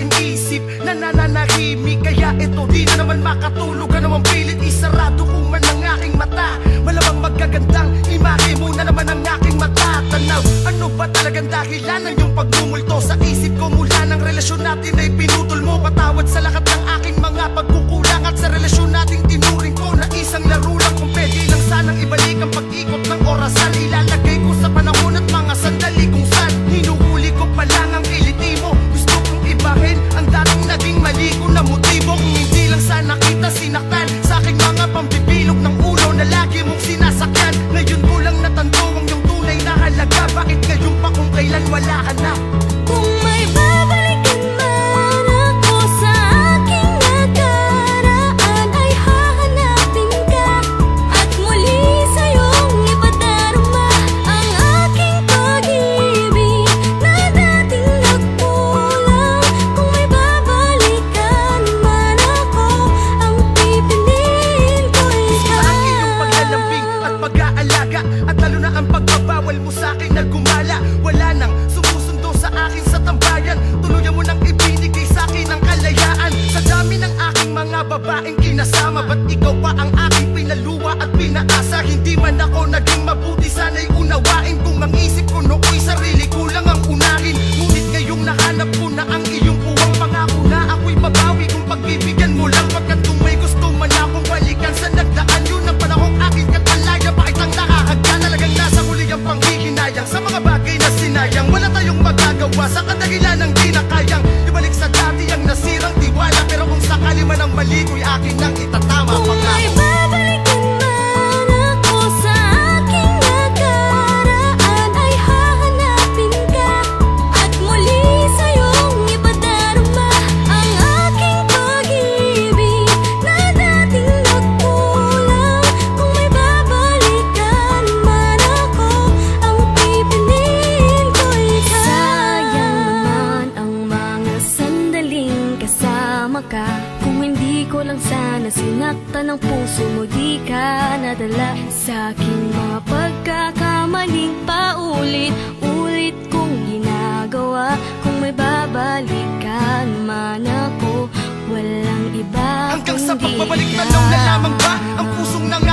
aking isip na nananahimik. Kaya ito di na naman makatulog, anumang pilit isarado ko man ang aking mata. Malamang magagandang imahe mo na naman ang aking matatanaw. Ano ba talagang dahilan ng iyong pagmumulto sa isip ko? Mula ng relasyon natin ay pinutol mo. Patawad sa lahat ng aking mga pagkukulang, at sa relasyon nating tinuring ko na isang laro lang. Kung pwede lang sanang ibalik ang pag-ikot ng orasan, ilalagay ko sa panahon at mga sandali kung saan hinuhuli ko pa lang ang kiliti mo. Gusto kong ibahin ang dating naging mali ko na motibo. Kung hindi lang sana kita sinaktan sa aking mga pambibilog ng ulo na lagi mong sinasakyan. Ngayon ko lang natanto ang iyong tunay na halaga. Bakit ngayon pa kung kailan wala ka na? Kung may babalikan man ako sa aking nakaraan, ay hahanapin ka at muli sa'yong ipadarama ang aking pag-ibig na dating nagkulang. Kung may babalikan man ako, ang pipiliin ko ikaw. Sa iyong paglalambing at pag-aalaga, at lalo na ang pagbabawal mo sa akin na gumala. Wala nang sumusundo sa akin sa tambayan, tuluyan mo nang ibinigay sa akin ang kalayaan. Sa dami ng aking mga babaeng kinasama, ba't ikaw pa ang aking pinaluwa at pinaasa? Hindi man ako naging mabuti, sana'y unawain kung ang isip ko nooy sarili ko lang ang unahin. Ngunit ngayong nahanap ko na ang iyong buwang pangako na ako'y babawi kung pagbibigyan mo lang. Pagkat kung may gusto man akong balikan sa nagdaan, yun ang panahong aking katalaya. Bakit ang nakahagya? Talagang nasa huli ang panghihinayang sa mga bagay na sinayang. Wala tayong magagawa sa kadahilan ng di na kayang ibalik sa dati ang nasirang tiwala. Pero kung sakali man ang mali ko'y akin nang itatama. Kung may babalikan man ako sa aking nakaraan, ay hahanapin ka at muli sa'yong ipadarama ang aking pag-ibig na dating nagkulang. Kung may babalikan man ako, ang pipiliin ko ikaw. Sayang naman ang mga sandaling kasama ka. Kung hindi ko lang sana sinaktan ang puso mo, di ka nadala sa aking mga pagkakamaling paulit-ulit kong ginagawa. Kung may babalikan man ako, walang iba Hanggang sa kundi pagbabalik ikaw. tanong na lamang ba ang pusong nang